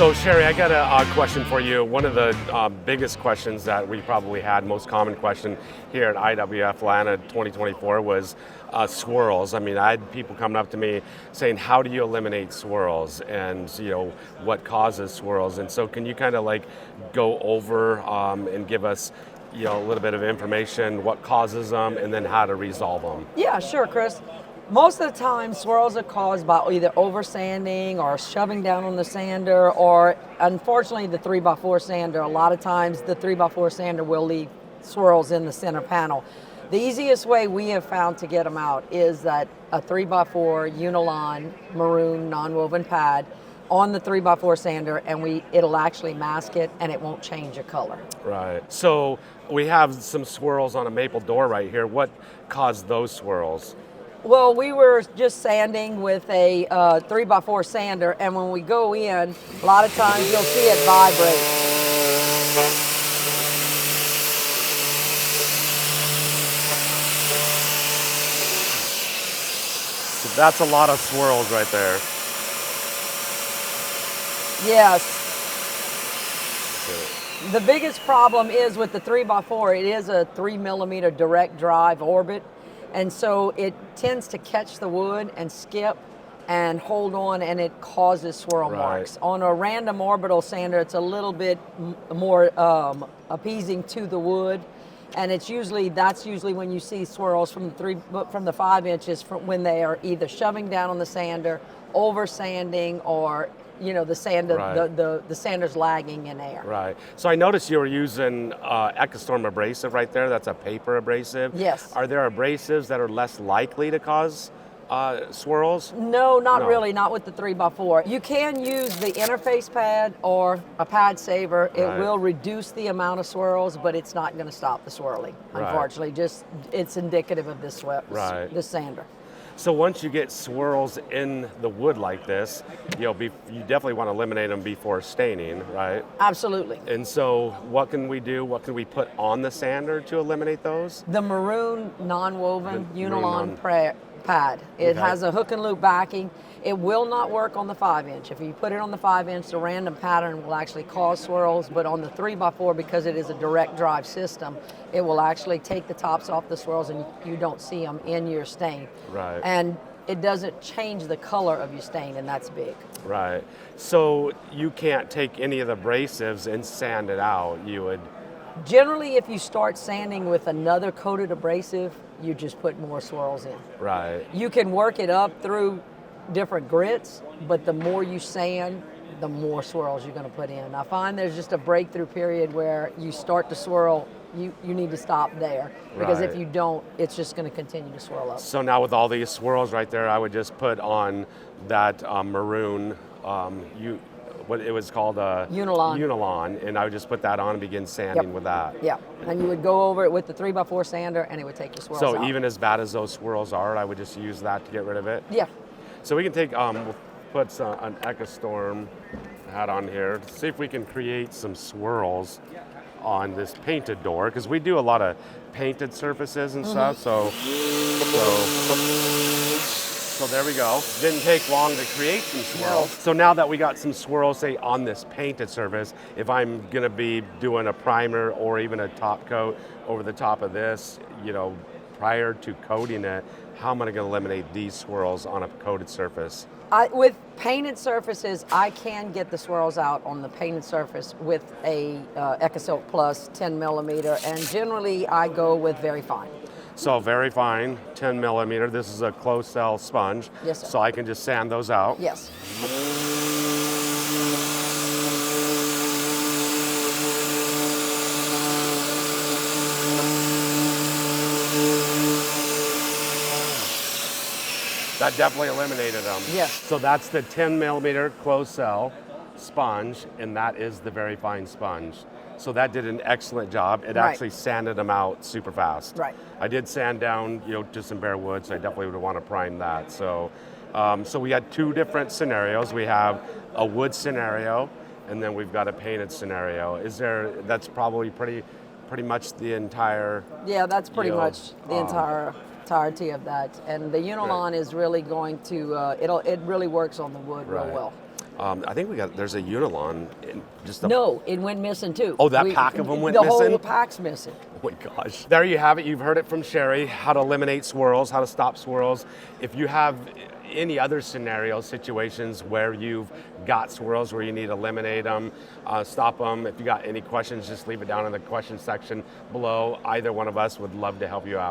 So Sherry, I got a question for you. One of the biggest questions that we probably had, most common question here at IWF Atlanta 2024 was swirls. I mean, I had people coming up to me saying, how do you eliminate swirls? And what causes swirls? And so can you kind of like go over and give us a little bit of information, what causes them, and then how to resolve them? Yeah, sure, Chris. Most of the time, swirls are caused by either over sanding or shoving down on the sander, or unfortunately the 3x4 sander. A lot of times the 3x4 sander will leave swirls in the center panel. The easiest way we have found to get them out is that a 3x4 Unilon maroon non-woven pad on the 3x4 sander, and it'll actually mask it and it won't change the color. Right. So we have some swirls on a maple door right here. What caused those swirls? Well, we were just sanding with a 3x4 sander, and when we go in, a lot of times you'll see it vibrate. So that's a lot of swirls right there. Yes. The biggest problem is with the 3x4, it is a 3mm direct drive orbit. And so it tends to catch the wood and skip and hold on, and it causes swirl marks. On a random orbital sander, it's a little bit more appeasing to the wood, and that's usually when you see swirls from the 5 inches when they are either shoving down on the sander, over sanding, or the sander's lagging in air. Right. So I noticed you were using EcoStorm abrasive right there. That's a paper abrasive. Yes. Are there abrasives that are less likely to cause swirls? No, not really, not with the 3x4. You can use the interface pad or a pad saver. It will reduce the amount of swirls, but it's not going to stop the swirling, unfortunately. Just it's indicative of this sander. So once you get swirls in the wood like this, you definitely want to eliminate them before staining, right? Absolutely. And so what can we do? What can we put on the sander to eliminate those? The maroon non-woven Unilon pad. It has a hook and loop backing. It will not work on the 5-inch. If you put it on the 5-inch, the random pattern will actually cause swirls, but on the 3x4, because it is a direct drive system, it will actually take the tops off the swirls and you don't see them in your stain. Right. And it doesn't change the color of your stain, and that's big. Right. So you can't take any of the abrasives and sand it out. You would... Generally, if you start sanding with another coated abrasive, you just put more swirls in. Right. You can work it up through different grits, but the more you sand, the more swirls you're going to put in. I find there's just a breakthrough period where you start to swirl, you need to stop there, because if you don't, it's just going to continue to swirl up. So now with all these swirls right there, I would just put on that maroon, what it was called Unilon, and I would just put that on and begin sanding with that. Yeah, and you would go over it with the 3x4 sander, and it would take your swirls out. So even as bad as those swirls are, I would just use that to get rid of it? Yeah. So we can take, we'll put an EcoStorm hat on here to see if we can create some swirls on this painted door, because we do a lot of painted surfaces and stuff, so there we go. Didn't take long to create some swirls. No. So now that we got some swirls, say, on this painted surface, if I'm gonna be doing a primer or even a top coat over the top of this, prior to coating it, how am I gonna eliminate these swirls on a coated surface? With painted surfaces, I can get the swirls out on the painted surface with a EcoSilk Plus 10mm, and generally I go with very fine. So very fine, 10mm. This is a closed cell sponge. Yes, sir. So I can just sand those out. Yes. That definitely eliminated them. Yes. So that's the 10mm closed cell sponge, and that is the very fine sponge. So that did an excellent job. It actually sanded them out super fast. Right. I did sand down, to some bare wood, so I definitely would want to prime that. So, so we had two different scenarios. We have a wood scenario, and then we've got a painted scenario. That's probably pretty much the entire... Yeah, that's pretty much the entirety of that. And the Unilon is really going to, it really works on the wood real well. I think there's a Unilon. No, it went missing too. Oh, that pack of them went the missing? whole pack's missing. Oh my gosh. There you have it. You've heard it from Sherry, how to eliminate swirls, how to stop swirls. If you have any other scenarios, situations where you've got swirls where you need to eliminate them, stop them, if you got any questions, just leave it down in the question section below. Either one of us would love to help you out.